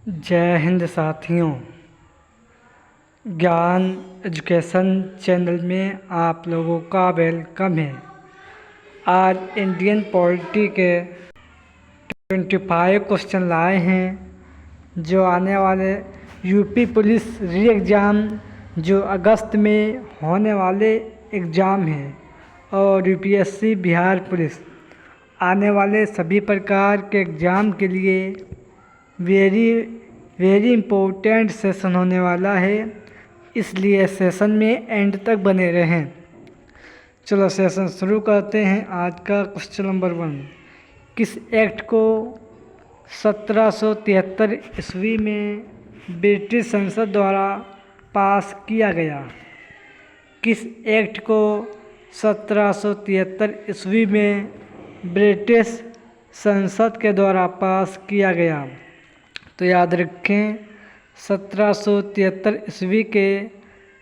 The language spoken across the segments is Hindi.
जय हिंद साथियों। ज्ञान एजुकेशन चैनल में आप लोगों का वेलकम है। आज इंडियन पॉलिटी के 25 क्वेश्चन लाए हैं जो आने वाले यूपी पुलिस री एग्ज़ाम जो अगस्त में होने वाले एग्ज़ाम हैं और यूपीएससी बिहार पुलिस आने वाले सभी प्रकार के एग्ज़ाम के लिए वेरी इम्पोर्टेंट सेशन होने वाला है, इसलिए सेशन में एंड तक बने रहें। चलो सेशन शुरू करते हैं। आज का क्वेश्चन नंबर 1, किस एक्ट को 1773 ईस्वी में ब्रिटिश संसद द्वारा पास किया गया? किस एक्ट को 1773 ईस्वी में ब्रिटिश संसद के द्वारा पास किया गया? तो याद रखें 1773 ईस्वी के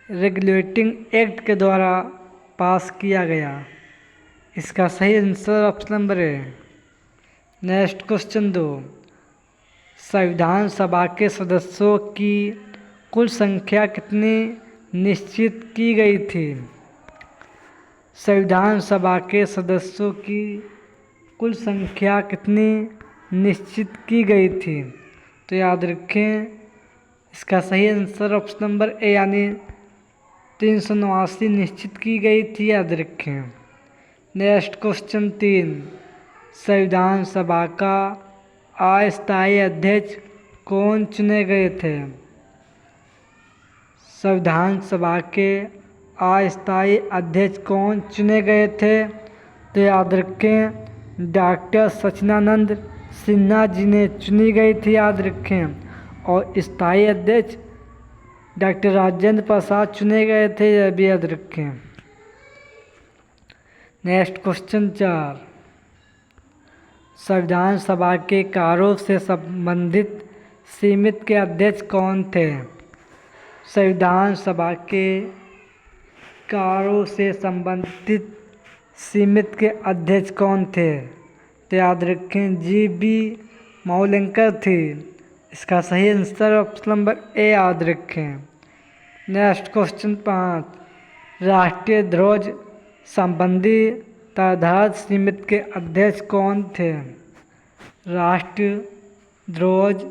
रेगुलेटिंग एक्ट के द्वारा पास किया गया। इसका सही आंसर ऑप्शन नंबर है। नेक्स्ट क्वेश्चन 2, संविधान सभा के सदस्यों की कुल संख्या कितनी निश्चित की गई थी? संविधान सभा के सदस्यों की कुल संख्या कितनी निश्चित की गई थी? तो याद रखें इसका सही आंसर ऑप्शन नंबर ए यानी 389 निश्चित की गई थी। याद रखें। नेक्स्ट क्वेश्चन 3, संविधान सभा का अस्थायी अध्यक्ष कौन चुने गए थे? संविधान सभा के अस्थायी अध्यक्ष कौन चुने गए थे? तो याद रखें डॉक्टर सच्चिदानंद सिन्हा जी ने चुनी गई थी। याद रखें। और स्थायी अध्यक्ष डॉक्टर राजेंद्र प्रसाद चुने गए थे, यह भी याद रखें। नेक्स्ट क्वेश्चन 4, संविधान सभा के कार्यों से संबंधित समिति के अध्यक्ष कौन थे? संविधान सभा के कार्यों से संबंधित समिति के अध्यक्ष कौन थे? तो याद रखें जी.बी. मावलंकर थे। इसका सही आंसर ऑप्शन नंबर ए याद रखें। नेक्स्ट क्वेश्चन 5, राष्ट्रीय ध्वज संबंधी निर्धारित समिति के अध्यक्ष कौन थे? राष्ट्रीय ध्वज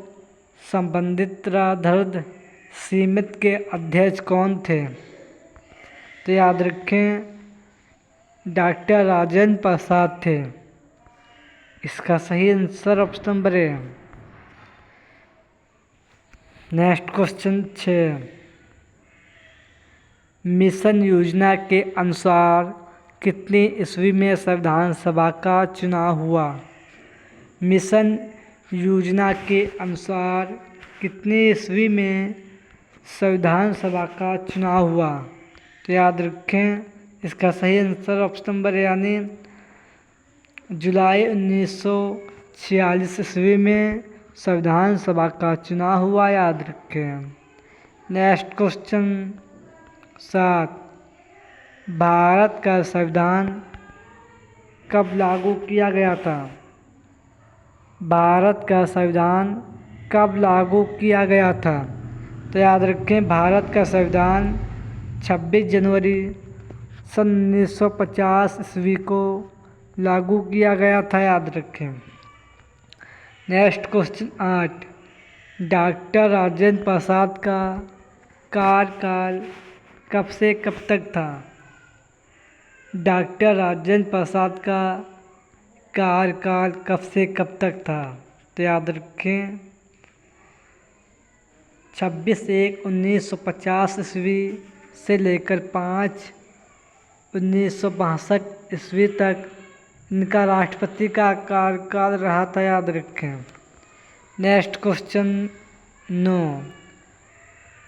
संबंधित निर्धारित समिति के अध्यक्ष कौन थे? तो याद रखें डॉक्टर राजेंद्र प्रसाद थे। इसका सही आंसर ऑप्शन नंबर है। नेक्स्ट क्वेश्चन 6, मिशन योजना के अनुसार कितनी ईस्वी में संविधान सभा का चुनाव हुआ? मिशन योजना के अनुसार कितनी ईस्वी में संविधान सभा का चुनाव हुआ? तो याद रखें इसका सही आंसर ऑप्शन नंबर यानी जुलाई 1946 ईस्वी में संविधान सभा का चुनाव हुआ। याद रखें। नेक्स्ट क्वेश्चन 7, भारत का संविधान कब लागू किया गया था? भारत का संविधान कब लागू किया गया था? तो याद रखें भारत का संविधान 26 जनवरी सन 1950 ईस्वी को लागू किया गया था। याद रखें। Next question 8, doctor Rajendra Prasad का कार्यकाल कब से कब तक था? डॉक्टर राजेंद्र प्रसाद का कार्यकाल कब से कब तक था? तो याद रखें 26/1/1950 ईस्वी से लेकर 5/1962 ईस्वी तक इनका राष्ट्रपति का कार्यकाल रहा था। याद रखें। नेक्स्ट क्वेश्चन 9,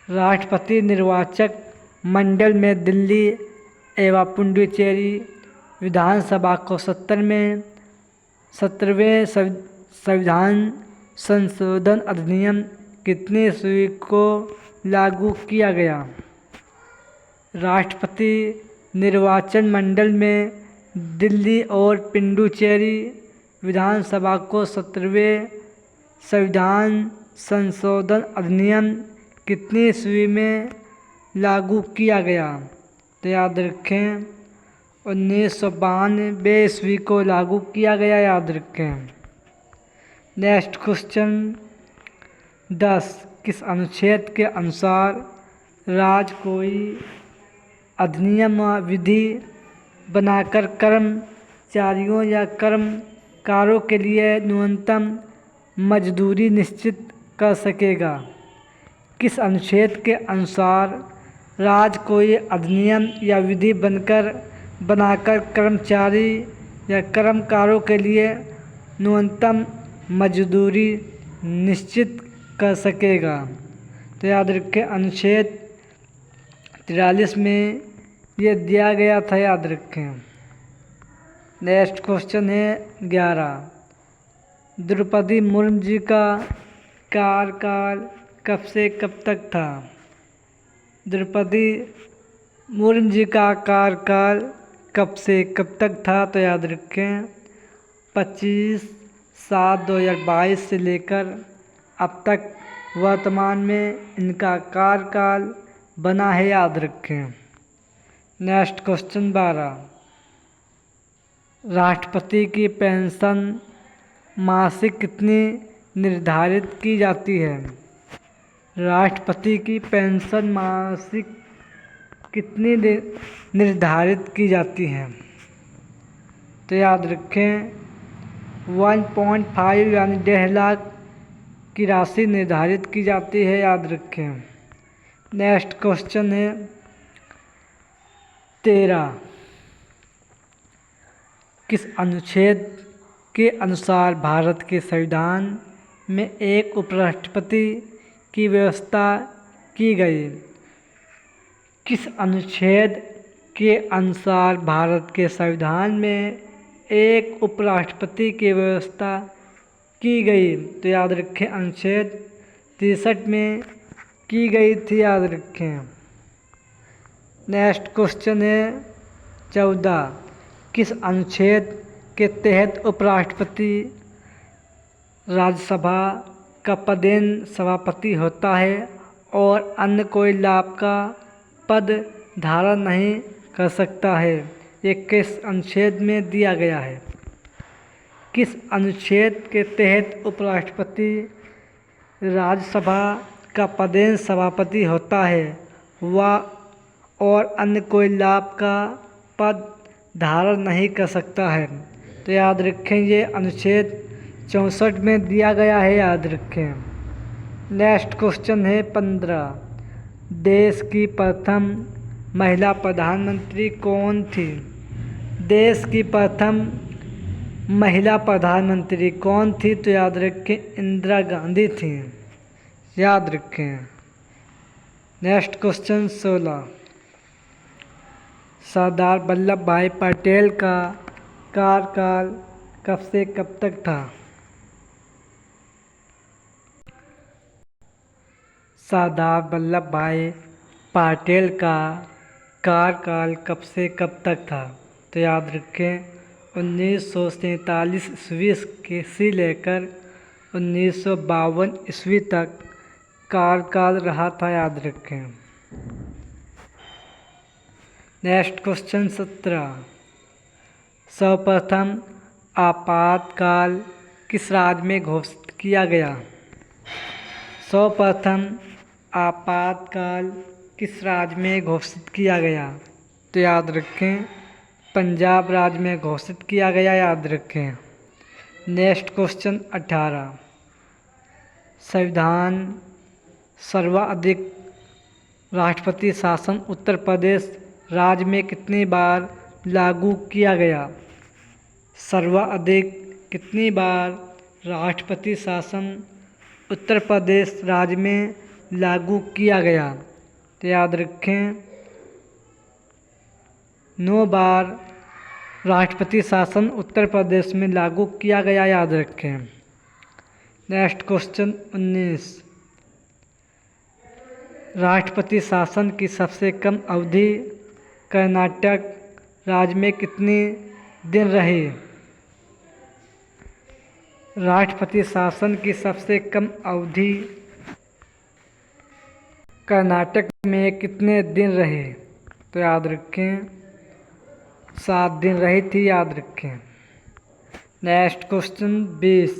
राष्ट्रपति निर्वाचक मंडल में दिल्ली एवं पुडुचेरी विधानसभा को 17वें संविधान संशोधन अधिनियम कितनी ईस्वी को लागू किया गया? राष्ट्रपति निर्वाचन मंडल में दिल्ली और पुडुचेरी विधानसभा को 17वें संविधान संशोधन अधिनियम कितनी ईस्वी में लागू किया गया? तो याद रखें 1992 ईस्वी को लागू किया गया, याद रखें। नेक्स्ट क्वेश्चन 10, किस अनुच्छेद के अनुसार राज्य कोई अधिनियम विधि बनाकर कर्मचारियों या कर्मकारों के लिए न्यूनतम मजदूरी निश्चित कर सकेगा? किस अनुच्छेद के अनुसार राज्य कोई अधिनियम या विधि बनाकर कर्मचारी या कर्मकारों के लिए न्यूनतम मजदूरी निश्चित कर सकेगा? तो याद रखें अनुच्छेद 43 में ये दिया गया था, याद रखें। नेक्स्ट क्वेश्चन है 11, द्रौपदी मुर्मू जी का कार्यकाल कब से कब तक था? द्रौपदी मुर्मू जी का कार्यकाल कब से कब तक था? तो याद रखें 25/7/2022 से लेकर अब तक वर्तमान में इनका कार्यकाल बना है, याद रखें। नेक्स्ट क्वेश्चन 12, राष्ट्रपति की पेंशन मासिक कितनी निर्धारित की जाती है? राष्ट्रपति की पेंशन मासिक कितनी निर्धारित की जाती है? तो याद रखें 1.5 यानी 1.5 लाख की राशि निर्धारित की जाती है, याद रखें। नेक्स्ट क्वेश्चन है 13, किस अनुच्छेद के अनुसार भारत के संविधान में एक उपराष्ट्रपति की व्यवस्था की गई? किस अनुच्छेद के अनुसार भारत के संविधान में एक उपराष्ट्रपति की व्यवस्था की गई? तो याद रखें अनुच्छेद 63 में की गई थी, याद रखें। नेक्स्ट क्वेश्चन है 14, किस अनुच्छेद के तहत उपराष्ट्रपति राज्यसभा का पदेन सभापति होता है और अन्य कोई लाभ का पद धारण नहीं कर सकता है? ये किस अनुच्छेद में दिया गया है? किस अनुच्छेद के तहत उपराष्ट्रपति राज्यसभा का पदेन सभापति होता है वह और अन्य कोई लाभ का पद धारण नहीं कर सकता है? तो याद रखें ये अनुच्छेद 64 में दिया गया है, याद रखें। नेक्स्ट क्वेश्चन है 15, देश की प्रथम महिला प्रधानमंत्री कौन थी? देश की प्रथम महिला प्रधानमंत्री कौन थी? तो याद रखें इंदिरा गांधी थी, याद रखें। नेक्स्ट क्वेश्चन 16, सरदार वल्लभ भाई पटेल का कार्यकाल कब से कब तक था? सरदार वल्लभ भाई पटेल का कार्यकाल कब से कब तक था? तो याद रखें 1947 ईस्वी से लेकर 1952 ईस्वी तक कार्यकाल रहा था, याद रखें। नेक्स्ट क्वेश्चन 17, सर्वप्रथम आपातकाल किस राज्य में घोषित किया गया? सर्वप्रथम आपातकाल किस राज्य में घोषित किया गया? तो याद रखें पंजाब राज्य में घोषित किया गया, याद रखें। नेक्स्ट क्वेश्चन 18, संविधान सर्वाधिक राष्ट्रपति शासन उत्तर प्रदेश राज्य में कितनी बार लागू किया गया? सर्वाधिक कितनी बार राष्ट्रपति शासन उत्तर प्रदेश राज्य में लागू किया गया? तो याद रखें 9 बार राष्ट्रपति शासन उत्तर प्रदेश में लागू किया गया, याद रखें। नेक्स्ट क्वेश्चन 19, राष्ट्रपति शासन की सबसे कम अवधि कर्नाटक राज्य में कितनी दिन रही? राष्ट्रपति शासन की सबसे कम अवधि कर्नाटक में कितने दिन रहे? तो याद रखें 7 दिन रही थी, याद रखें। Next question 20।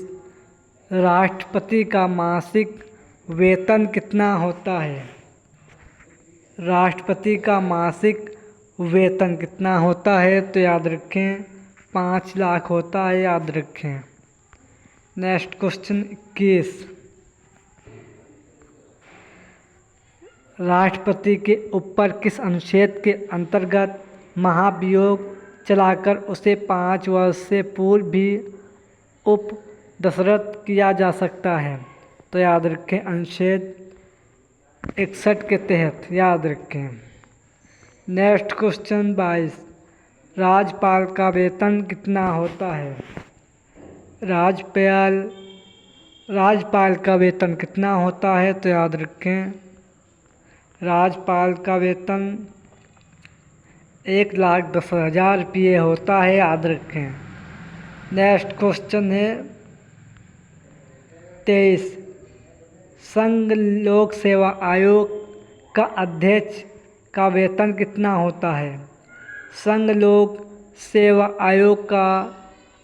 राष्ट्रपति का मासिक वेतन कितना होता है? राष्ट्रपति का मासिक वेतन कितना होता है? तो याद रखें 5 लाख होता है, याद रखें। Next question 21। राष्ट्रपति के ऊपर किस अनुच्छेद के अंतर्गत महाभियोग चलाकर उसे 5 वर्ष से पूर्व भी उपदस्त्रत किया जा सकता है? तो याद रखें अनुच्छेद 61 के तहत, याद रखें। Next question 22। राज्यपाल का वेतन कितना होता है? राज्यपाल का वेतन कितना होता है? तो याद रखें राज्यपाल का वेतन 1,10,000 रुपये होता है, याद रखें। नेक्स्ट क्वेश्चन है 23। संघ लोक सेवा आयोग का अध्यक्ष का वेतन कितना होता है? संघ लोक सेवा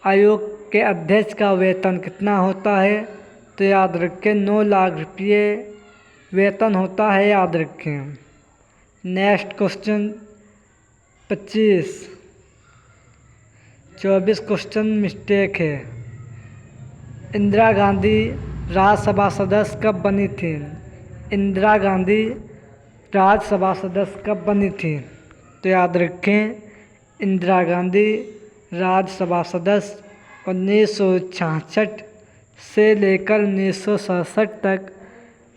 आयोग के अध्यक्ष का वेतन कितना होता है? तो याद रखें 9 लाख रुपये वेतन होता है, याद रखें। Next question 25। 24 क्वेश्चन मिस्टेक है। इंदिरा गांधी राज्यसभा सदस्य कब बनी थी? इंदिरा गांधी राज्यसभा सदस्य कब बनी थी? तो याद रखें इंदिरा गांधी राज्यसभा सदस्य 1966 से लेकर 1967 तक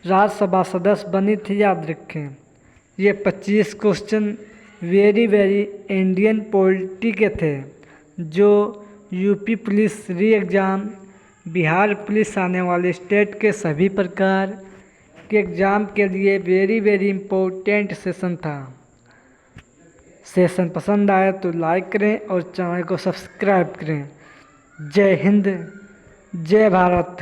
राज्यसभा सदस्य बनी थी, याद रखें। ये 25 क्वेश्चन वेरी इंडियन पॉलिटी के थे, जो यूपी पुलिस री एग्ज़ाम, बिहार पुलिस आने वाले स्टेट के सभी प्रकार के एग्ज़ाम के लिए वेरी इम्पोर्टेंट सेशन था। सेशन पसंद आए तो लाइक करें और चैनल को सब्सक्राइब करें। जय हिंद, जय भारत।